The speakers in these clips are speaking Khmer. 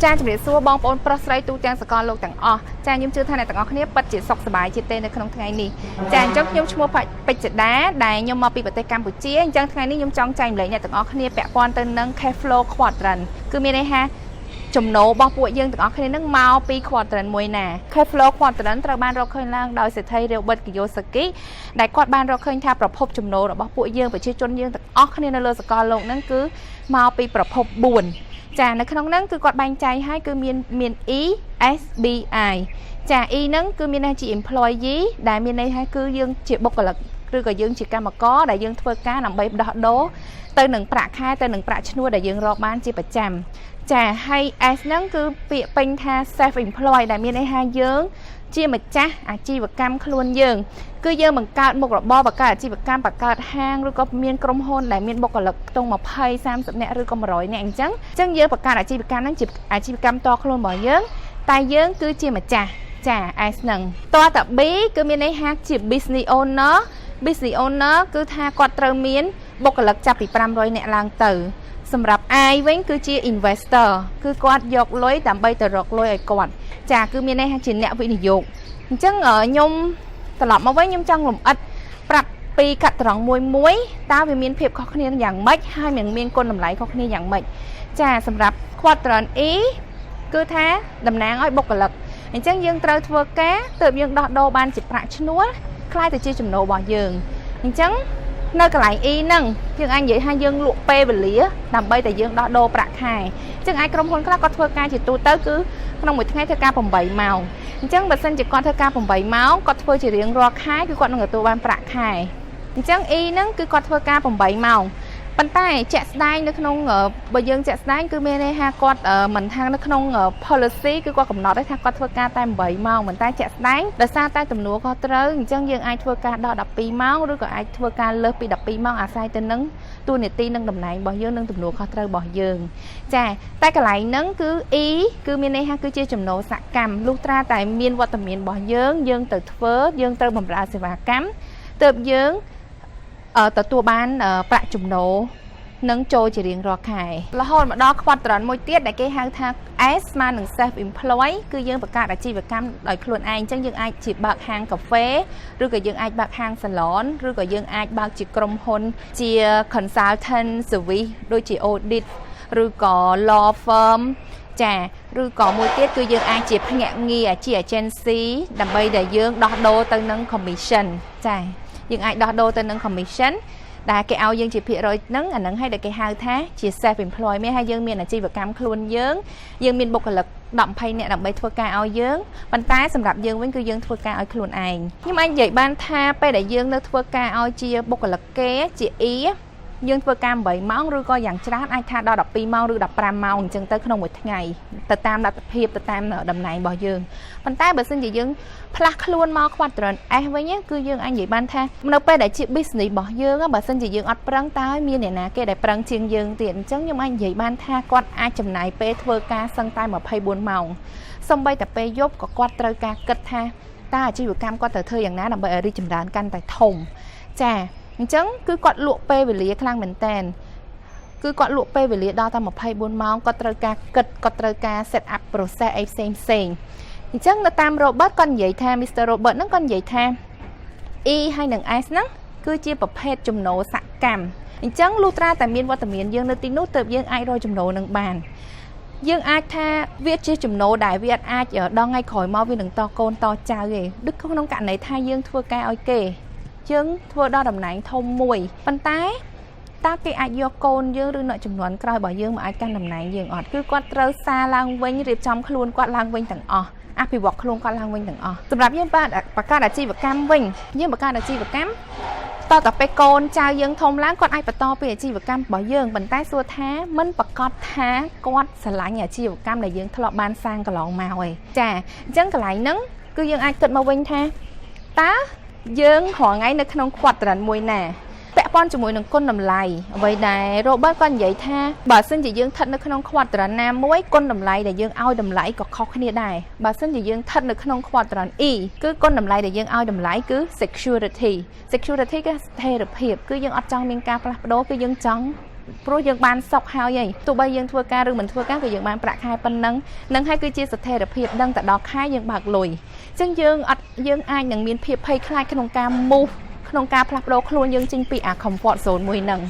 ចាជំរាបសួរបងប្អូនប្រុសស្រីទូទាំងសកលលោកទាំងអស់ចាខ្ញុំជឿថាអ្នកទាំងអស់គ្នាពិតជាសុខសប្បាយជាទេនៅក្នុងថ្ងៃនេះចាអញ្ចឹងខ្ញុំឈ្មោះពេជ្រដាដែលខ្ញុំមកពីប្រទេសកម្ពុជាអញ្ចឹងថ្ងៃនេះខ្ញុំចង់ចែកម្លែកអ្នកទាំងអស់គ្នាពាក់ព័ន្ធទៅនឹង Cashflow Quadrant គឺមានន័យថាចំណូលរបស់ពួកយើងទាំងអស់គ្នានឹងមកពី quadrant មួយណា Cashflow Quadrant ត្រូវបានរកឃើញឡើងដោយសេដ្ឋី Kiyosaki ដែលគាត់បានរកឃើញថាប្រភពចំណូលរបស់ពួកយើងប្រជាជនយើងទាំងអស់គ្នានៅលើសកលលោកហ្នឹងគឺមកពីប្រភព4ចានៅក្នុងហ្នឹងគឺគាត់បែងចែកឲ្យគឺមាន E S B I ចា E ហ្នឹងគឺមានន័យជា employee ដែលមានន័យថាគឺយើងជាបុគ្គលិកឬក៏យើងជាកម្មករដែលយើងធ្វើការដើម្បីដោះដូរទៅនឹងប្រាក់ខែទៅនឹងប្រាក់ឈ្នួលដែលយើងរកបានជាប្រចាំចាហើយ S ហ្នឹងគឺពាក្យពេញថា self employed ដែលមានន័យថាយើងជាម្ចាស់អាជីវកម្មខ្លួនយើងគឺយើងបង្កើតមុខរបរបង្កើតអាជីវកម្មបង្កើតហាងឬក៏មានក្រុមហ៊ុនដែលមានបុគ្គលិកខ្ទង់20 30នាក់ឬក៏100នាក់អញ្ចឹងយើងបង្កើតអាជីវកម្មហ្នឹងជាអាជីវកម្មតខ្លួនរបស់យើងតែយើងគឺជាម្ចាស់ចា S ហ្នឹងតើតា B គឺមានន័យថាជា business owner គឺថាគាត់ត្រូវមានបុគ្គលិកចាប់ពី500នាក់ឡើងទៅសម្រាប់ I វិញគឺជា investor គឺគាត់យកលុយដើម្បីទៅរកលុយឲ្យគាត់ចាគឺមានន័យថាជាអ្នកវិនិយោគអញ្ចឹងខ្ញុំត្រឡប់មកវិញខ្ញុំចង់លំអិតប្រាប់ពីកាត់ត្រង់មួយតើវាមានភាពខុសគ្នាយ៉ាងម៉េចហើយមានគុណតម្លៃខុសគ្នាយ៉ាងម៉េចចាសម្រាប់ quadrant E គឺថាតំណាងឲ្យបុគ្គលិកអញ្ចឹងយើងត្រូវធ្វើការទើបយើងដោះដូរបានជាប្រាក់ឈ្នួលខ្លាយទៅជាចំណូលរបស់យើងអញ្ចឹងនៅកន្លែង E ហ្នឹងយើងអាចនិយាយថាយើងលក់ពេលវេលាដើម្បីតែយើងដោះដូរប្រាក់ខែអញ្ចឹងអាចក្រុមហ៊ុនខ្លះគាត់ធ្វើការជាទូទៅគឺក្នុងមួយថ្ងៃធ្វើការ8ម៉ោងអញ្ចឹងបើសិនជាគាត់ធ្វើការ8ម៉ោងគាត់ធ្វើជារៀងរាល់ខែគឺគាត់នឹងទទួលបានប្រាក់ខែអញ្ចឹង E ហ្នឹងគឺគាត់ធ្វើការ8ម៉ោងប៉ុន្តែជាក់ស្ដែងនៅក្នុងបើយើងជាក់ស្ដែងគឺមានន័យថាគាត់មិនថានៅក្នុង policy គឺគាត់កំណត់ថាគាត់ធ្វើការតែ8ម៉ោងប៉ុន្តែជាក់ស្ដែងដោយសារតែទំនួលខុសត្រូវអញ្ចឹងយើងអាចធ្វើការដល់12ម៉ោងឬក៏អាចធ្វើការលើសពី12ម៉ោងអាស្រ័យទៅនឹងតួនាទីនិងតំណែងរបស់យើងនិងទំនួលខុសត្រូវរបស់យើងចាតែកន្លែងហ្នឹងគឺ E គឺមានន័យថាគឺជាចំណូលសកម្មលុះត្រាតែមានវត្តមានរបស់យើងទៅធ្វើយើងត្រូវបម្រើសេវាកម្មទើបយើងទទួលបានប្រាក់ចំណូលនឹងចូលជារៀងរាល់ខែរហូតមកដល់ quadrant មួយទៀតដែលគេហៅថា S ស្មើនឹង self employed គឺយើងបង្កើតអាជីវកម្មដោយខ្លួនឯងអញ្ចឹងយើងអាចជាបើកហាងកាហ្វេឬក៏យើងអាចបើកហាង salon ឬក៏យើងអាចបើកជាក្រុមហ៊ុនជា consultant service ដូចជា audit ឬក៏ law firm ចាឬក៏មួយទៀតគឺយើងអាចជាភ្នាក់ងារជា agency ដើម្បីដែលយើងដោះដូរទៅនឹង commission ចាយើងអាចដោះដូរទៅនឹង commission ដែលគេឲ្យយើងជាភាគរយហ្នឹងអាហ្នឹងឲ្យតែគេហៅថាជា self employed មានហើយយើងមានអាជីវកម្មខ្លួនយើងមានបុគ្គលិក10-20នាក់ដើម្បីធ្វើការឲ្យយើងប៉ុន្តែសម្រាប់យើងវិញគឺយើងធ្វើការឲ្យខ្លួនឯងខ្ញុំអាចនិយាយបានថាពេលដែលយើងនៅធ្វើការឲ្យជាបុគ្គលិកគេជា E យើងធ្វើការ8ម៉ោងឬក៏យ៉ាងច្រើនអាចថាដល់12ម៉ោងឬ15ម៉ោងអញ្ចឹងទៅក្នុងមួយថ្ងៃទៅតាមលទ្ធភាពទៅតាមតំណែងរបស់យើងប៉ុន្តែបើសិនជាយើងផ្លាស់ខ្លួនមក quadrant S វិញគឺយើងអាចនិយាយបានថានៅពេលដែលជា business របស់យើងបើសិនជាយើងអត់ប្រឹងតើមានអ្នកណាគេដែលប្រឹងជាងយើងទៀតអញ្ចឹងខ្ញុំអាចនិយាយបានថាគាត់អាចចំណាយពេលធ្វើការសឹងតែ24ម៉ោងសូម្បីតែពេលយប់ក៏គាត់ត្រូវការគិតថាតើអាជីវកម្មគាត់ត្រូវធ្វើយ៉ាងណាដើម្បីឲ្យរីកចម្រើនកាន់តែធំចាអញ្ចឹងគឺគាត់លក់ពេលវេលាខ្លាំងមែនតើគឺគាត់លក់ពេលវេលាដល់តែ24ម៉ោងគាត់ត្រូវការគិតគាត់ត្រូវការ set up process អីផ្សេងអញ្ចឹងនៅតាម Robert គាត់និយាយថា Mr. Robert ហ្នឹងគាត់និយាយថា E ហើយនឹង S ហ្នឹងគឺជាប្រភេទចំណូលសកម្មអញ្ចឹងលុះត្រាតែមានវត្តមានយើងនៅទីនោះទើបយើងអាចរកចំណូលនឹងបានយើងអាចថាវាជាចំណូលដែលវាអាចដល់ថ្ងៃក្រោយមកវានឹងតកូនតចៅទេដូចក្នុងករណីថាយើងធ្វើការឲ្យគេយើងធ្វើដល់តំណែងធំមួយប៉ុន្តែតើគេអាចយកកូនយើងឬអ្នកចំនួនក្រោយរបស់យើងមកអាចកាន់តំណែងយើងអត់គឺគាត់ត្រូវសារឡើងវិញរៀបចំខ្លួនគាត់ឡើងវិញទាំងអស់អភិវឌ្ឍខ្លួនគាត់ឡើងវិញទាំងអស់សម្រាប់យើងបង្កើតអាជីវកម្មវិញយើងបង្កើតអាជីវកម្មតទៅពេលកូនចៅយើងធំឡើងគាត់អាចបន្តពីអាជីវកម្មរបស់យើងប៉ុន្តែសួរថាមិនប្រកាសថាគាត់ស្រឡាញ់អាជីវកម្មដែលយើងធ្លាប់បានសាងកន្លងមកឯងចាអញ្ចឹងកន្លែងហ្នឹងគឺយើងអាចគិតមកវិញថាតើយើងរាល់ថ្ងៃនៅក្នុង quadrant មួយណាពាក់ព័ន្ធជាមួយនឹងគុណតម្លៃអ្វីដែល Robert គាត់និយាយថាបើសិនជាយើងស្ថិតនៅក្នុង quadrant ណាមួយគុណតម្លៃដែលយើងឲ្យតម្លៃក៏ខុសគ្នាដែរបើសិនជាយើងស្ថិតនៅក្នុង quadrant E គឺគុណតម្លៃដែលយើងឲ្យតម្លៃគឺ security គឺស្ថិរភាពគឺយើងអត់ចង់មានការផ្លាស់ប្ដូរគឺយើងចង់ ព្រោះយើងបានសុខហើយទោះបីយើងធ្វើការឬមិនធ្វើការក៏យើងបានប្រាក់ខែប៉ុណ្ណឹងនឹងហើយគឺជាស្ថិរភាពដឹងតែដល់ខែយើងបើកលុយអញ្ចឹងយើងអាចនឹងមានភាពភ័យខ្លាចក្នុងការ move ក្នុងការផ្លាស់ប្ដូរខ្លួនយើងចេញពីអា comfort zone មួយហ្នឹង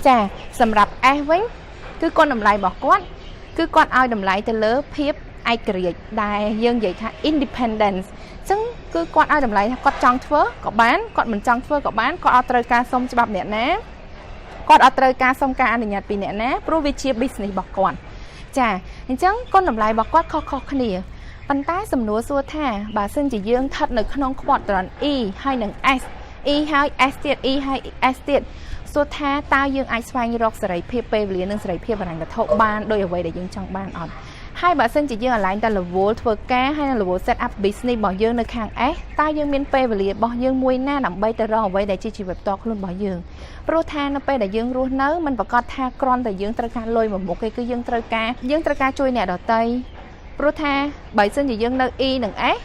ចាសម្រាប់ S វិញគឺគុណតម្លៃរបស់គាត់គឺគាត់ឲ្យតម្លៃទៅលើភាពឯករាជ្យដែលយើងនិយាយថា independence អញ្ចឹងគឺគាត់ឲ្យតម្លៃថាគាត់ចង់ធ្វើក៏បានគាត់មិនចង់ធ្វើក៏បានគាត់អត់ត្រូវការសុំច្បាប់អ្នកណាគាត់អត់ត្រូវការសុំការអនុញ្ញាតពីអ្នកណាព្រោះវាជា business របស់គាត់ចាអញ្ចឹងគុណតម្លៃរបស់គាត់ខុសៗគ្នាប៉ុន្តែសំណួរសួរថាបើសិនជាយើងស្ថិតនៅក្នុង quadrant E ហើយនឹង S E ហើយ S ទៀត E ហើយ S ទៀតសួរថាតើយើងអាចស្វែងរកសេរីភាពពេលវេលានិងសេរីភាពហិរញ្ញវត្ថុបានដោយអ្វីដែលយើងចង់បានអត់ហើយបើសិនជាយើង align តែ level ធ្វើការហើយនឹង level set up business របស់យើងនៅខាង S តើយើងមានពេលវេលារបស់យើងមួយណាដើម្បីទៅរកអ្វីដែលជាជីវិតផ្ទាល់ខ្លួនរបស់យើងព្រោះថានៅពេលដែលយើងរស់នៅมันប្រកាសថាគ្រាន់តែយើងត្រូវការលុយមួយមុខទេគឺយើងត្រូវការជួយអ្នកដទៃព្រោះថាបើសិនជាយើងនៅ E និង S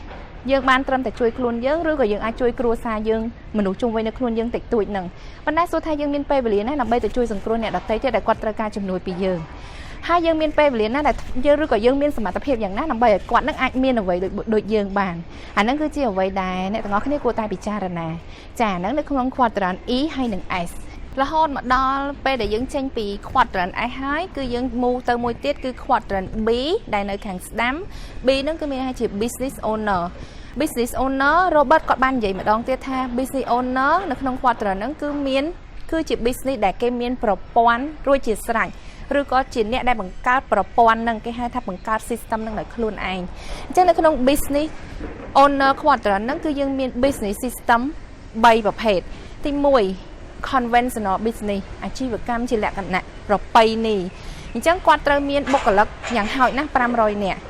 យើងបានត្រឹមតែជួយខ្លួនយើងឬក៏យើងអាចជួយគ្រួសារយើងមនុស្សជុំវិញនៅខ្លួនយើងតិចតួចហ្នឹងប៉ុន្តែសួរថាយើងមានពេលវេលាណាដើម្បីទៅជួយសង្គ្រោះអ្នកដទៃទៀតដែលគាត់ត្រូវការជំនួយពីយើងហើយយើងមានពេលវេលាណាដែលយើងឬក៏យើងមានសមត្ថភាពយ៉ាងណាដើម្បីឲ្យគាត់នឹងអាចមានអ្វីដូចយើងបានអាហ្នឹងគឺជាអ្វីដែលអ្នកទាំងអស់គ្នាគួរតែពិចារណាចាហ្នឹងនៅក្នុង quadrant E ហើយនិង S រហូតមកដល់ពេលដែលយើងចេញពី quadrant S ហើយគឺយើង move ទៅមួយទៀតគឺ quadrant B ដែលនៅខាងស្ដាំ B ហ្នឹងគឺមានន័យថាជា business owner Robert គាត់បាននិយាយម្ដងទៀតថា business owner នៅក្នុង quadrant ហ្នឹងគឺជា business ដែលគេមានប្រព័ន្ធរួចជាស្រេចឬក៏ជាអ្នកដែលបង្កើតប្រព័ន្ធហ្នឹងគេហៅថាបង្កើត system ហ្នឹងដោយខ្លួនឯងអញ្ចឹងនៅក្នុង business owner quadrant ហ្នឹងគឺយើងមាន business system 3ប្រភេទទី1 conventional business អាជីវកម្មជាលក្ខណៈប្រពៃណីអញ្ចឹងគាត់ត្រូវមានបុគ្គលិកយ៉ាងហោចណាស់500នាក់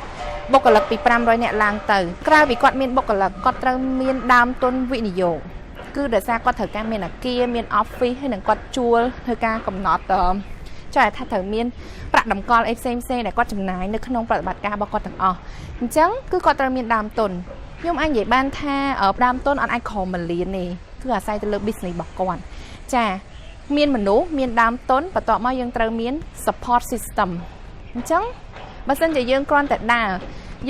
បុគ្គលិកពី500នាក់ឡើងទៅក្រៅពីគាត់មានបុគ្គលិកគាត់ត្រូវមានដើមទុនវិនិយោគគឺដោយសារគាត់ត្រូវការមានអគារមាន office ហើយនឹងគាត់ជួលធ្វើការកំណត់ចុះថាត្រូវមានប្រាក់តម្កល់អីផ្សេងដែលគាត់ចំណាយនៅក្នុងប្រតិបត្តិការរបស់គាត់ទាំងអស់អញ្ចឹងគឺគាត់ត្រូវមានដើមទុនខ្ញុំអាចនិយាយបានថាដើមទុនអត់អាចក្រោម1លានទេគឺអាស្រ័យទៅលើ business របស់គាត់ចាមានមនុស្សមានដើមទុនបន្ទាប់មកយើងត្រូវមាន support system អញ្ចឹងបើសិនជាយើងគ្រាន់តែដើរ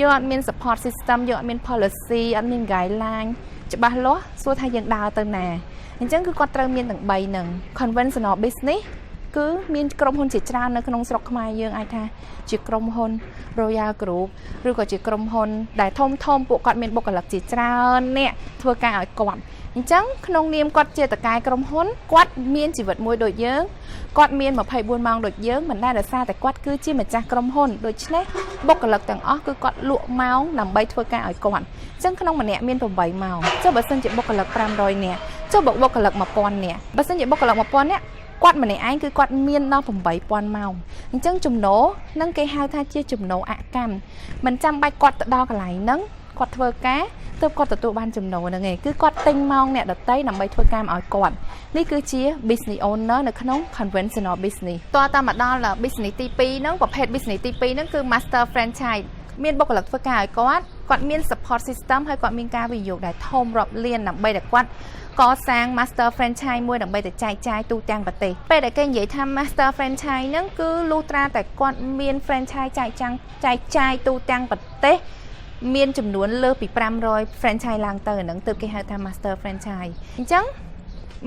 យើងអត់មាន support system យើងអត់មាន policy អត់មាន guideline ច្បាស់លាស់សួរថាយើងដើរទៅណាអញ្ចឹងគឺគាត់ត្រូវមានទាំង3ហ្នឹង conventional business គឺមានក្រុមហ៊ុនជាច្រើននៅក្នុងស្រុកខ្មែរយើងអាចថាជាក្រុមហ៊ុន Royal Group ឬក៏ជាក្រុមហ៊ុនដែលធំពួកគាត់មានបុគ្គលិកជាច្រើនអ្នកធ្វើការឲ្យគាត់អញ្ចឹងក្នុងនាមគាត់ជាតកែក្រុមហ៊ុនគាត់មានជីវិតមួយដូចយើងគាត់មាន24ម៉ោងដូចយើងមិនដែលដោយសារតែគាត់គឺជាម្ចាស់ក្រុមហ៊ុនដូច្នេះបុគ្គលិកទាំងអស់គឺគាត់លក់ម៉ោងដើម្បីធ្វើការឲ្យគាត់អញ្ចឹងក្នុងម្នាក់មាន8ម៉ោងចុះបើសិនជាបុគ្គលិក500នាក់ចុះបុគ្គលិក1000នាក់បើសិនជាបុគ្គលិក1000នាក់គាត់ម្នាក់ឯងគឺគាត់មានដល់8000ម៉ោងអញ្ចឹងចំណូលនឹងគេហៅថាជាចំណូលអកម្មមិនចាំបាច់គាត់ទៅដល់កន្លែងហ្នឹងគាត់ធ្វើការទើបគាត់ទទួលបានចំណូលហ្នឹងឯងគឺគាត់ទិញម៉ោងអ្នកដទៃដើម្បីធ្វើការឲ្យគាត់នេះគឺជា business owner នៅក្នុង conventional business តទៅមកដល់ business ទី2ហ្នឹងប្រភេទ business ទី2ហ្នឹងគឺ master franchise មានបុគ្គលិកធ្វើការឲ្យគាត់មាន support system ហើយគាត់មានការវិនិយោគដែលធំរាប់លានដើម្បីតែគាត់កសាង master franchise មួយដើម្បីទៅចែកចាយទូទាំងប្រទេសពេលដែលគេនិយាយថា master franchise ហ្នឹងគឺលុះត្រាតែគាត់មាន franchise ចែកចាយទូទាំងប្រទេសមានចំនួនលើសពី500 franchise ឡើងទៅហ្នឹងទើបគេហៅថា master franchise អញ្ចឹង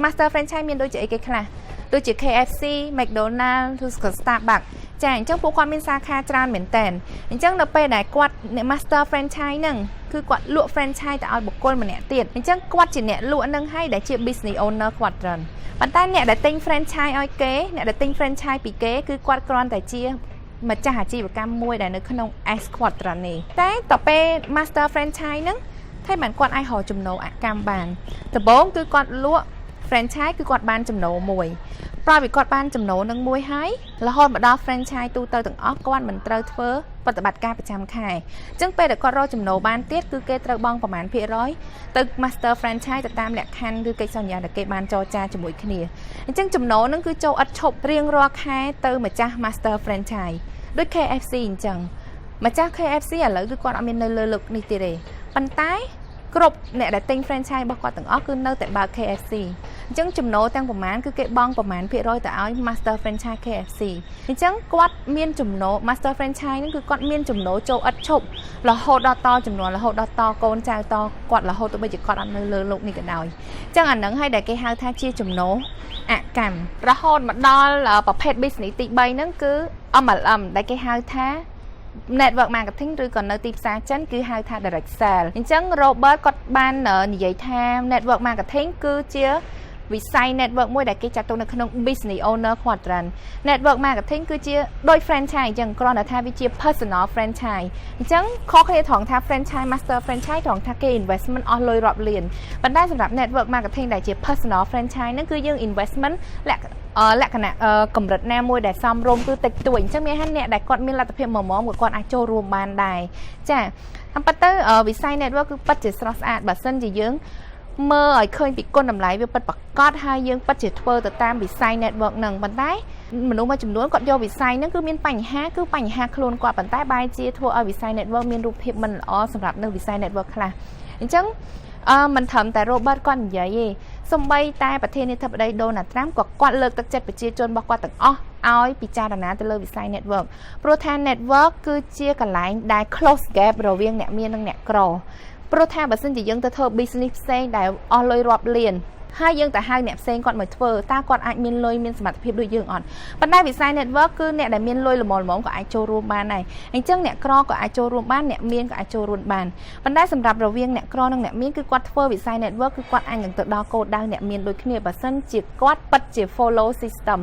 master franchise មានដូចជាអីគេខ្លះដូចជា KFC McDonald's ឬក៏ Starbucks ចាអញ្ចឹងពួកគាត់មានសាខាច្រើនមែនតើអញ្ចឹងនៅពេលដែលគាត់អ្នក master franchise ហ្នឹងគឺគាត់លក់ franchise ទៅឲ្យបុគ្គលម្នាក់ទៀតអញ្ចឹងគាត់ជាអ្នកលក់ហ្នឹងហើយដែលជា business owner quadrant ប៉ុន្តែអ្នកដែលទិញ franchise ឲ្យគេអ្នកដែលទិញ franchise ពីគេគឺគាត់គ្រាន់តែជាម្ចាស់អាជីវកម្មមួយដែលនៅក្នុង S Quadrant នេះតែតទៅពេល Master Franchise ហ្នឹងថាមិនគាត់អាចរកចំណូលអកម្មបានដំបូងគឺគាត់លក់ Franchise គឺគាត់បានចំណូលមួយប្រហែលពីគាត់បានចំណូលនឹងមួយហើយរហូតមកដល់ Franchise ទូទៅទាំងអស់គាត់មិនត្រូវធ្វើប្រតិបត្តិការប្រចាំខែអញ្ចឹងពេលដែលគាត់រកចំណូលបានទៀតគឺគេត្រូវបង់ប្រមាណភាគរយទៅ Master Franchise ទៅតាមលក្ខខណ្ឌឬកិច្ចសន្យាដែលគេបានចរចាជាមួយគ្នាអញ្ចឹងចំណូលហ្នឹងគឺចូលឥតឈប់រៀងរាល់ខែទៅម្ចាស់ Master Franchise ដូច KFC អញ្ចឹងម្ចាស់ KFC ឥឡូវគឺគាត់អត់មាននៅលើលើកនេះទៀតទេប៉ុន្តែគ្រប់អ្នកដែលទិញ franchise របស់គាត់ទាំងអស់គឺនៅតែបើក KFC ចឹងចំណូលទាំងប្រមាណគឺគេបង់ប្រមាណភាគរយទៅឲ្យ Master Franchise KFC អញ្ចឹងគាត់មានចំណូល Master Franchise ហ្នឹងគឺគាត់មានចំណូលចូលឥតឈប់រហូតដល់តចំនួនរហូតដល់តកូនចៅតគាត់រហូតទៅបីជាគាត់អត់នៅលើលោកនេះក៏ដោយអញ្ចឹងអាហ្នឹងហើយដែលគេហៅថាជាចំណូលអកម្មរហូតមកដល់ប្រភេទ business ទី3ហ្នឹងគឺ MLM ដែលគេហៅថា network marketing ឬក៏នៅទីផ្សារចិនគឺហៅថា direct sale អញ្ចឹង Robert គាត់បាននិយាយថា network marketing គឺជាវិស័យ network មួយដែលគេចាត់ទុកនៅក្នុង business owner quadrant network marketing គឺជាដូច franchise អញ្ចឹងគ្រាន់តែថាវាជា personal franchise អញ្ចឹងខុសគ្នាត្រង់ថា franchise master franchise ត្រង់ថាគេ investment អស់លុយរាប់លានប៉ុន្តែសម្រាប់ network marketing ដែលជា personal franchise ហ្នឹងគឺយើង investment លក្ខណៈកម្រិតណាមួយដែលសមរម្យគឺតិចតួចអញ្ចឹងមានថាអ្នកដែលគាត់មានលទ្ធភាពមួយៗគាត់អាចចូលរួមបានដែរចាតាមពិតទៅវិស័យ network គឺពិតជាស្រស់ស្អាតបើសិនជាយើងមើលឲ្យឃើញពីគុណតម្លៃវាពិតប្រាកដហើយយើងពិតជាធ្វើទៅតាមវិស័យ network ហ្នឹងប៉ុន្តែមនុស្សមួយចំនួនគាត់យកវិស័យហ្នឹងគឺមានបញ្ហាខ្លួនគាត់ប៉ុន្តែបែរជាធ្វើឲ្យវិស័យ network មានរូបភាពមិនល្អសម្រាប់នៅវិស័យ network ខ្លះអញ្ចឹងមិនត្រឹមតែ Robert គាត់និយាយទេសូម្បីតែប្រធានាធិបតី Donald Trump ក៏គាត់លើកទឹកចិត្តប្រជាជនរបស់គាត់ទាំងអស់ឲ្យពិចារណាទៅលើវិស័យ network ព្រោះថា network គឺជាកន្លែងដែល close gap រវាងអ្នកមាននិងអ្នកក្រព្រោះថាបើសិនជាយើងទៅធ្វើ business ផ្សេងដែលអស់លុយរាប់លានហើយយើងទៅហៅអ្នកផ្សេងគាត់មកធ្វើតើគាត់អាចមានលុយមានសមត្ថភាពដូចយើងអត់ប៉ុន្តែវិស័យ network គឺអ្នកដែលមានលុយល្មមក៏អាចចូលរួមបានដែរអញ្ចឹងអ្នកក្រក៏អាចចូលរួមបានអ្នកមានក៏អាចចូលរួមបានប៉ុន្តែសម្រាប់រវាងអ្នកក្រនិងអ្នកមានគឺគាត់ធ្វើវិស័យ network គឺគាត់អាចនឹងទៅដល់គោលដៅអ្នកមានដូចគ្នាបើសិនជាគាត់ពិតជា follow system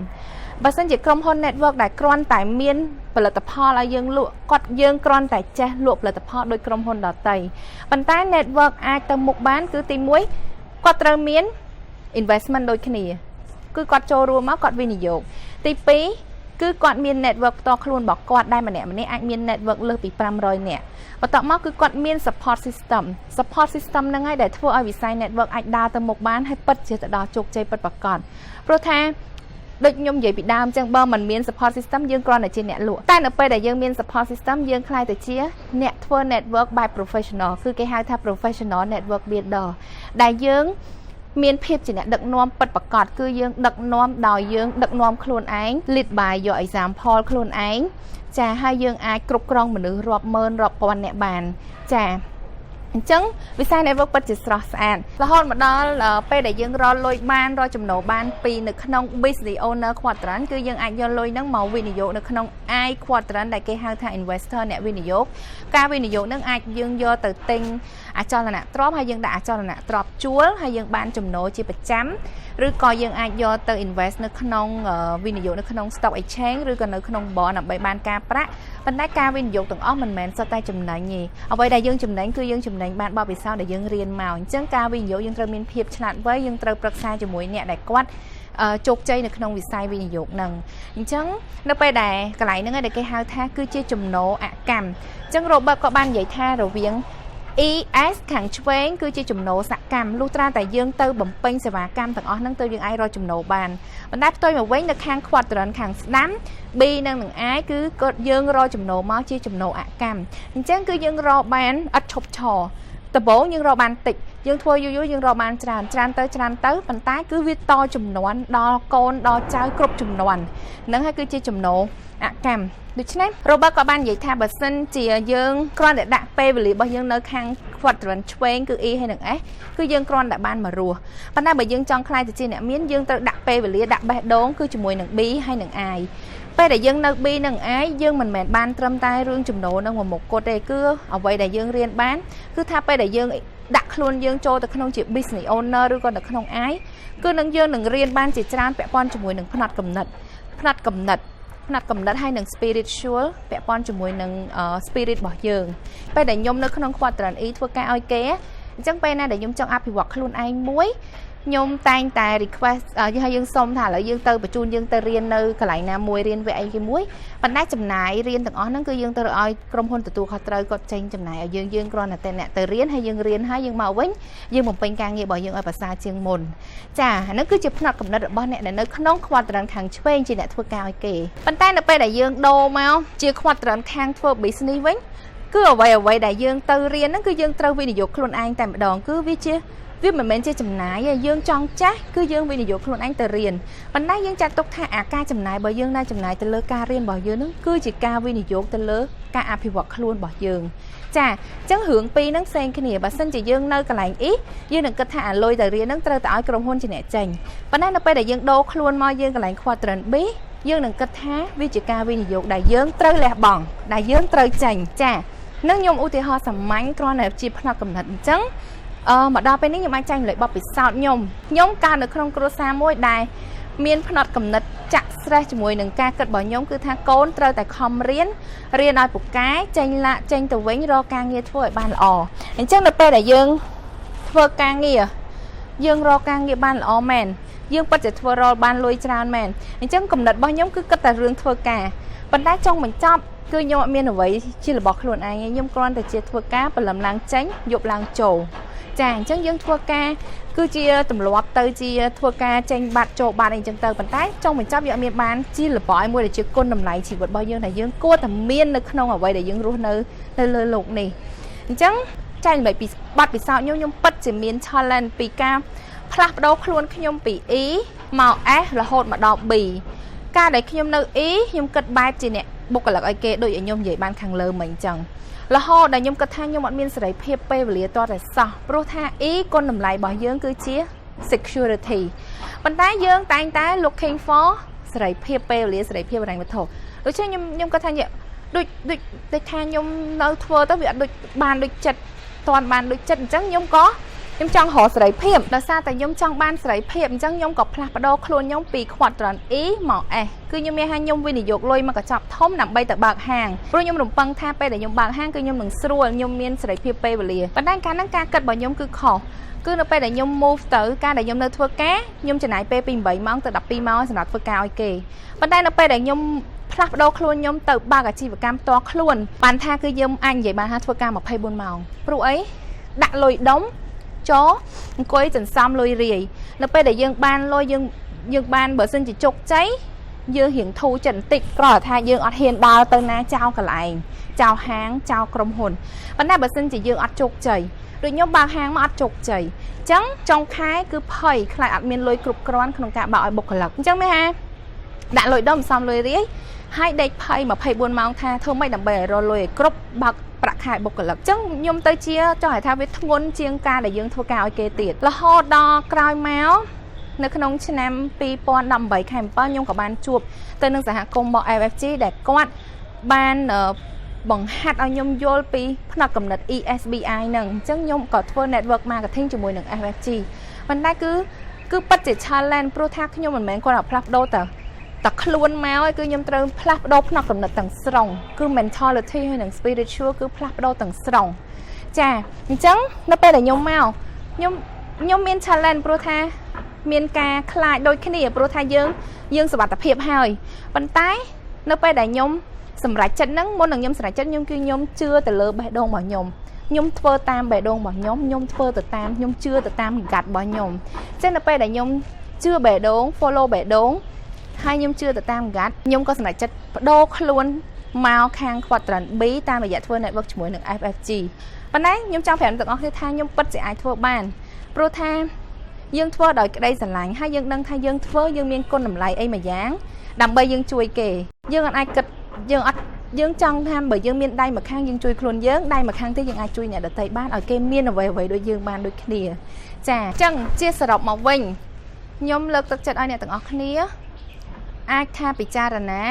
បើសិនជាក្រុមហ៊ុន network ដែលគ្រាន់តែមានផលិតផលឲ្យយើងលក់គាត់យើងគ្រាន់តែចេះលក់ផលិតផលដោយក្រុមហ៊ុនដទៃប៉ុន្តែ network អាចទៅមុខបានគឺទី1គាត់ត្រូវមាន investment ដូចគ្នាគឺគាត់ចូលរួមមកគាត់វិនិយោគទី2គឺគាត់មាន network ផ្ទាល់ខ្លួនរបស់គាត់ដែលម្នាក់អាចមាន network លើសពី500នាក់បន្ទាប់មកគឺគាត់មាន support system ហ្នឹងហើយដែលធ្វើឲ្យវិស័យ network អាចដើរទៅមុខបានហើយពិតជាទៅដល់ជោគជ័យពិតប្រាកដព្រោះថាដូចខ្ញុំនិយាយពីដើមចឹងបើមិនមាន support system យើងគ្រាន់តែជាអ្នកលក់តែនៅពេលដែលយើងមាន support system យើងខ្លាយទៅជាអ្នកធ្វើ network បែប professional គឺគេហៅថា professional network builder ដែលយើងមានភាពជាអ្នកដឹកនាំពិតប្រាកដគឺយើងដឹកនាំដោយយើងដឹកនាំខ្លួនឯង lead by យក example ខ្លួនឯងចាហើយយើងអាចគ្រប់គ្រងមនុស្សរាប់ម៉ឺនរាប់ពាន់អ្នកបានចាអញ្ចឹងវិស័យ network ពិតជាស្រស់ស្អាតរហូតមកដល់ពេលដែលយើងរកលុយបានរកចំណូលបានពីនៅក្នុង business owner quadrant គឺយើងអាចយកលុយហ្នឹងមកវិនិយោគនៅក្នុង I Quadrant ដែលគេហៅថា investor អ្នកវិនិយោគការវិនិយោគហ្នឹងអាចយើងយកទៅទិញអចលនទ្រព្យហើយយើងដាក់អចលនទ្រព្យជួលហើយយើងបានចំណូលជាប្រចាំឬក៏យើងអាចយកទៅ invest នៅក្នុងវិនិយោគនៅក្នុង stock exchange ឬក៏នៅក្នុង bond ដើម្បីបានការប្រាក់ប៉ុន្តែការវិនិយោគទាំងអស់មិនមែនសុទ្ធតែចំណេញទេអ្វីដែលយើងចំណេញគឺយើងចំណេញបានបបិសោធន៍ដែលយើងរៀនមកអញ្ចឹងការវិនិយោគយើងត្រូវមានភាពឆ្លាតវៃយើងត្រូវប្រឹក្សាជាមួយអ្នកដែលគាត់ជោគជ័យនៅក្នុងវិស័យវិនិយោគហ្នឹងអញ្ចឹងនៅពេលដែលកន្លែងហ្នឹងដែលគេហៅថាគឺជាចំណូលអកម្មអញ្ចឹង Robert ក៏បាននិយាយថារវាងES ខាងឆ្វេងគឺជាចំណូលសកម្មលុះត្រាតែយើងទៅបំពេញសេវាកម្មទាំងអស់ហ្នឹងទៅយើងអាចរកចំណូលបានប៉ុន្តែផ្ទុយមកវិញនៅខាង quadrant ខាងស្ដាំ B និង I គឺគាត់យើងរកចំណូលមកជាចំណូលអកម្មអញ្ចឹងគឺយើងរកបានឥតឈប់ឈរដំបូងយើងរកបានតិចយើងធ្វើយូរយើងរកបានច្រើនទៅប៉ុន្តែគឺវាតចំនួនដល់កូនដល់ចៅគ្រប់ចំនួនហ្នឹងហើយគឺជាចំណូលអកម្មដូច្នេះ Robert ក៏បាននិយាយថាបើសិនជាយើងគ្រាន់តែដាក់ពេលវេលារបស់យើងនៅខាង quadrant ឆ្វេងគឺ E ហើយនិង S គឺយើងគ្រាន់តែបានមករស់ប៉ុន្តែបើយើងចង់ខ្លាយទៅជាអ្នកមានយើងត្រូវដាក់ពេលវេលាដាក់បេះដូងគឺជាមួយនឹង B ហើយនិង I ពេលដែលយើងនៅ B និង I យើងមិនមែនបានត្រឹមតែរឿងចំណូលនឹងមួយមុខគត់ទេគឺអ្វីដែលយើងរៀនបានគឺថាពេលដែលយើងដាក់ខ្លួនយើងចូលទៅក្នុងជា business owner ឬក៏នៅក្នុង I គឺនឹងយើងនឹងរៀនបានជាច្រើនពាក់ព័ន្ធជាមួយនឹងផ្នត់គំនិតហើយនឹង spiritual ពាក់ព័ន្ធជាមួយនឹង spirit របស់យើងពេលដែលខ្ញុំនៅក្នុង quadrant E ធ្វើការឲ្យគេអញ្ចឹងពេលណាដែលខ្ញុំចង់អភិវឌ្ឍខ្លួនឯងមួយខ្ញុំតែងតែ request ឲ្យយើងសុំថាឥឡូវយើងទៅបញ្ជូនយើងទៅរៀននៅកន្លែងណាមួយរៀនវាអីគេមួយប៉ុន្តែចំណាយរៀនទាំងអស់ហ្នឹងគឺយើងទៅឲ្យក្រុមហ៊ុនទទួលខុសត្រូវគាត់ចេញចំណាយឲ្យយើងគ្រាន់តែអ្នកទៅរៀនហើយយើងរៀនហើយយើងមកវិញយើងបំពេញការងាររបស់យើងឲ្យប្រសើរជាងមុនចាហ្នឹងគឺជាផ្នត់គំនិតរបស់អ្នកដែលនៅក្នុង quadrant ខាងឆ្វេងជាអ្នកធ្វើការឲ្យគេប៉ុន្តែនៅពេលដែលយើងដូរមកជា quadrant ខាងធ្វើ business វិញគឺអ្វីដែលយើងទៅរៀនហ្នឹងគឺយើងត្រូវវិនិយោគខ្លួនឯងតែម្ដងគឺវាជា វាមិនមែនជាចំណាយទេយើងចង់ចាស់គឺយើងវិនិយោគខ្លួនឯងទៅរៀនប៉ុន្តែយើងចាត់ទុកថាអាការចំណាយរបស់យើងដែលចំណាយទៅលើការរៀនរបស់យើងហ្នឹងគឺជាការវិនិយោគទៅលើការអភិវឌ្ឍខ្លួនរបស់យើងចាអញ្ចឹងរឿងពីរហ្នឹងផ្សេងគ្នាបើសិនជាយើងនៅកន្លែងអ៊ីយើងនឹងគិតថាអាលុយទៅរៀនហ្នឹងត្រូវតែឲ្យក្រុមហ៊ុនជាអ្នកចេញប៉ុន្តែនៅពេលដែលយើងដូរខ្លួនមកយើងកន្លែង Quadrant B យើងនឹងគិតថាវាជាការវិនិយោគដែលយើងត្រូវលះបង់ដែលយើងត្រូវចេញចានឹងខ្ញុំឧទាហរណ៍សាមញ្ញគ្រាន់តែជាផ្នែកកំណត់អញ្ចឹងមកដល់ពេលនេះខ្ញុំអាចចែកម្លែកបទពិសោធន៍ខ្ញុំកើតនៅក្នុងគ្រួសារមួយដែលមានផ្នត់កំណត់ចាក់ stress ជាមួយនឹងការគិតរបស់ខ្ញុំគឺថាកូនត្រូវតែខំរៀនឲ្យពូកែចេញចេញទៅវិញរកការងារធ្វើឲ្យបានល្អអញ្ចឹងនៅពេលដែលយើងធ្វើការងារយើងរកការងារបានល្អមែនយើងពិតជាធ្វើរលបានលុយច្រើនមែនអញ្ចឹងកំណត់របស់ខ្ញុំគឺគិតតែរឿងធ្វើការប៉ុន្តែចង់បញ្ចប់គឺខ្ញុំអត់មានអ្វីជារបស់ខ្លួនឯងខ្ញុំគ្រាន់តែជាធ្វើការព្រលឹមឡើងចេញយប់ឡើងចូលចាអញ្ចឹងយើងធ្វើការគឺជាទម្លាប់ទៅជាធ្វើការចេញបាត់ចូលបាត់អីចឹងទៅប៉ុន្តែចង់បញ្ចប់យើងអត់មានបានជារបស់ឲ្យមួយដែលជាគុណតម្លៃជីវិតរបស់យើងដែលយើងគួរតែមាននៅក្នុងអ្វីដែលយើងរស់នៅលើโลกនេះអញ្ចឹងចែកម្លែកពីបាត់ពិសោធន៍ខ្ញុំពិតជាមាន challenge ពីការផ្លាស់ប្ដូរខ្លួនខ្ញុំពី E មក S រហូតមកដល់ B ការដែលខ្ញុំនៅ E ខ្ញុំគិតបែបជាអ្នកបុគ្គលិកឲ្យគេដូចឲ្យខ្ញុំនិយាយបានខាងលើមិញអញ្ចឹងរហូតដែលខ្ញុំគិតថាខ្ញុំអត់មានសេរីភាពពេលវេលាតតែសោះព្រោះថា E គុណតម្លៃរបស់យើងគឺជា security ប៉ុន្តែយើងតែងតែ looking for សេរីភាពពេលវេលាសេរីភាពហិរញ្ញវត្ថុដូច្នេះខ្ញុំគិតថាដូចថាខ្ញុំនៅធ្វើទៅវាអត់ដូចបានដូចចិត្តតាន់បានដូចចិត្តអញ្ចឹងខ្ញុំចង់រកសេរីភាពដោយសារតែខ្ញុំចង់បានសេរីភាពអញ្ចឹងខ្ញុំក៏ផ្លាស់ប្ដូរខ្លួនខ្ញុំពី Quadrant E មក S គឺខ្ញុំមានថាខ្ញុំវិនិយោគលុយមកកញ្ចប់ធំដើម្បីទៅបើកហាងព្រោះខ្ញុំរំពឹងថាពេលដែលខ្ញុំបើកហាងគឺខ្ញុំនឹងស្រួលខ្ញុំមានសេរីភាពពេលវេលាប៉ុន្តែការហ្នឹងការគិតរបស់ខ្ញុំគឺខុសគឺនៅពេលដែលខ្ញុំ move ទៅការដែលខ្ញុំនៅធ្វើការខ្ញុំចំណាយពេលពី8ម៉ោងទៅ12ម៉ោងសម្រាប់ធ្វើការឲ្យគេប៉ុន្តែនៅពេលដែលខ្ញុំផ្លាស់ប្ដូរខ្លួនខ្ញុំទៅបើកអាជីវកម្មផ្ទាល់ខ្លួនបានថាគឺយើងអាចនិយាយបានថាធ្វើការ24ម៉ោងព្រោះអីដាក់លុយដុំចូលអង្គុយសន្សំលុយរាយនៅពេលដែលយើងបានលុយយើងបានបើសិនជាជោគជ័យយើងរៀងធូរចិត្តបន្តិចគ្រាន់តែថាយើងអត់ហ៊ានដើរទៅណាចោលកន្លែងចោលហាងចោលក្រុមហ៊ុនប៉ុន្តែបើសិនជាយើងអត់ជោគជ័យដូចខ្ញុំបើកហាងមកអត់ជោគជ័យអញ្ចឹងចុងខែគឺភ័យខ្លាចអត់មានលុយគ្រប់គ្រាន់ក្នុងការបើកឲ្យបុគ្គលិកអញ្ចឹងមានថាដាក់លុយដុំសន្សំលុយរាយហើយដេកភ័យ24ម៉ោងថាធ្វើម៉េចដើម្បីឲ្យរកលុយឲ្យគ្រប់បើកប្រាក់ខែបុគ្គលិកអញ្ចឹងខ្ញុំទៅជាចង់ឲ្យថាវាធ្ងន់ជាងការដែលយើងធ្វើការឲ្យគេទៀតរហូតដល់ក្រោយមកនៅក្នុងឆ្នាំ2018ខែ7ខ្ញុំក៏បានជួបទៅនឹងសហគមន៍របស់ FFG ដែលគាត់បានបង្ហាត់ឲ្យខ្ញុំយល់ពីផ្នត់គំនិត ESBI ហ្នឹងអញ្ចឹងខ្ញុំក៏ធ្វើ network marketing ជាមួយនឹង FFG ប៉ុន្តែគឺពិតជា challenge ព្រោះថាខ្ញុំមិនមែនគាត់ឲ្យផ្លាស់ប្ដូរតែខ្លួនមកគឺខ្ញុំត្រូវផ្លាស់ប្ដូរផ្នត់គំនិតទាំងស្រុងគឺ mentality ហើយនិង spiritual គឺផ្លាស់ប្ដូរទាំងស្រុងចាអញ្ចឹងនៅពេលដែលខ្ញុំមកខ្ញុំមាន challenge ព្រោះថាមានការខ្លាចដូចគ្នាព្រោះថាយើងសុវត្ថិភាពហើយប៉ុន្តែនៅពេលដែលខ្ញុំសម្រេចចិត្តហ្នឹងមុននឹងខ្ញុំសម្រេចចិត្តខ្ញុំជឿទៅលើបេះដូងរបស់ខ្ញុំធ្វើតាមបេះដូងរបស់ខ្ញុំធ្វើទៅតាមខ្ញុំជឿទៅតាម gut របស់ខ្ញុំអញ្ចឹងនៅពេលដែលខ្ញុំជឿបេះដូង follow បេះដូងហើយខ្ញុំជឿទៅតាម gut ខ្ញុំក៏សម្រេចចិត្តបដូរខ្លួនមកខាង Quadrant B តាមរយៈធ្វើ network ជាមួយនឹង FFG ប៉ុន្តែខ្ញុំចង់ប្រាប់ទាំងអស់គ្នាថាខ្ញុំពិតជាអាចធ្វើបានព្រោះថាយើងធ្វើដោយក្តីស្រឡាញ់ហើយយើងដឹងថាយើងធ្វើយើងមានគុណតម្លៃអីមួយយ៉ាងដើម្បីយើងជួយគេយើងអាចគិតយើងចង់ថាបើយើងមានដៃមួយខាងយើងជួយខ្លួនយើងដៃមួយខាងទៀតយើងអាចជួយអ្នកដទៃបានឲ្យគេមានអ្វីៗដូចយើងបានដូចគ្នាចាអញ្ចឹងជាសរុបមកវិញខ្ញុំលើកទឹកចិត្តឲ្យអ្នកទាំងអស់គ្នាអាចថាពិចារណា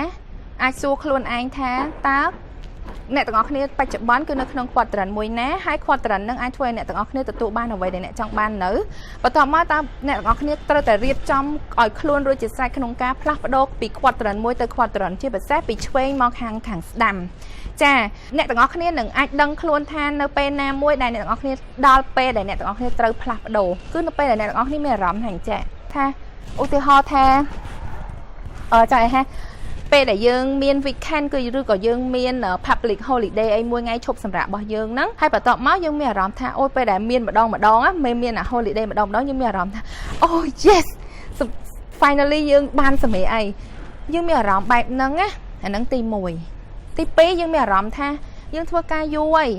អាចសួរខ្លួនឯងថាតើអ្នកទាំងអស់គ្នាបច្ចុប្បន្នគឺនៅក្នុង Quadrant មួយណាហើយ Quadrant នឹងអាចធ្វើឲ្យអ្នកទាំងអស់គ្នាទទួលបានអ្វីដែលអ្នកចង់បាននៅបន្ទាប់មកតើអ្នកទាំងអស់គ្នាត្រូវតែរៀបចំឲ្យខ្លួនរួចជាស្រេចក្នុងការផ្លាស់ប្ដូរពី Quadrant មួយទៅ Quadrant ជាពិសេសពីឆ្វេងមកខាងស្ដាំចាអ្នកទាំងអស់គ្នានឹងអាចដឹងខ្លួនថានៅពេលណាមួយដែលអ្នកទាំងអស់គ្នាដល់ពេលដែលអ្នកទាំងអស់គ្នាត្រូវផ្លាស់ប្ដូរគឺនៅពេលដែលអ្នកទាំងអស់គ្នាមានអារម្មណ៍ថាអញ្ចឹងថាឧទាហរណ៍ថាចាហេពេលដែលយើងមាន weekend គឺឬក៏យើងមាន public holiday អីមួយថ្ងៃឈប់សម្រាករបស់យើងហ្នឹងហើយបន្ទាប់មកយើងមានអារម្មណ៍ថាអូពេលដែលមានម្ដងមានអា holiday ម្ដងយើងមានអារម្មណ៍ថាអូ yes finally យើងបានសម្រេចអីយើងមានអារម្មណ៍បែបហ្នឹងណាអាហ្នឹងទី1ទី2យើងមានអារម្មណ៍ថាយើងធ្វើការយូរហើយ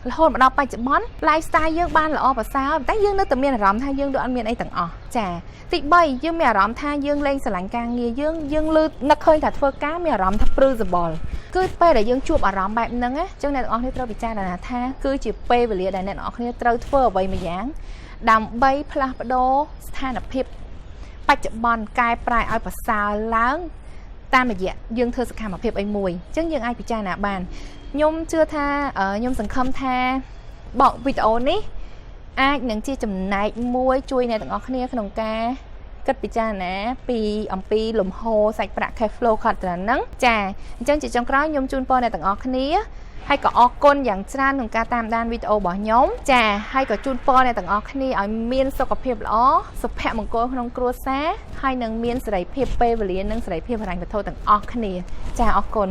រហូតមកដល់បច្ចុប្បន្ន lifestyle យើងបានល្អប្រសើរតែយើងនៅតែមានអារម្មណ៍ថាយើងដូចអត់មានអីទាំងអស់ចាទី3យើងមានអារម្មណ៍ថាយើងលែងស្រឡាញ់ការងារយើងលឺនឹកឃើញថាធ្វើការមានអារម្មណ៍ថាព្រឺសបល់គឺពេលដែលយើងជួបអារម្មណ៍បែបហ្នឹងណាអញ្ចឹងអ្នកទាំងអស់គ្នាត្រូវពិចារណាថាគឺជាពេលវេលាដែលអ្នកទាំងអស់គ្នាត្រូវធ្វើអ្វីមួយយ៉ាងដើម្បីផ្លាស់ប្ដូរស្ថានភាពបច្ចុប្បន្នកែប្រែឲ្យប្រសើរឡើងតាមរយៈយើងធ្វើសកម្មភាពអីមួយអញ្ចឹងយើងអាចពិចារណាបានខ្ញុំជឿថាខ្ញុំសង្ឃឹមថាបកវីដេអូនេះអាចនឹងជាចំណែកមួយជួយអ្នកទាំងអស់គ្នាក្នុងការគិតពិចារណាពីអំពីលំហូរសាច់ប្រាក់ Cashflow Quadrant ហ្នឹងចាអញ្ចឹងជាចុងក្រោយខ្ញុំជូនពរអ្នកទាំងអស់គ្នាហើយក៏អរគុណយ៉ាងច្រើនក្នុងការតាមដានវីដេអូរបស់ខ្ញុំចាហើយក៏ជូនពរអ្នកទាំងអស់គ្នាឲ្យមានសុខភាពល្អសុភមង្គលក្នុងគ្រួសារហើយនឹងមានសេរីភាពពេលវេលានិងសេរីភាពហិរញ្ញវត្ថុទាំងអស់គ្នាចាអរគុណ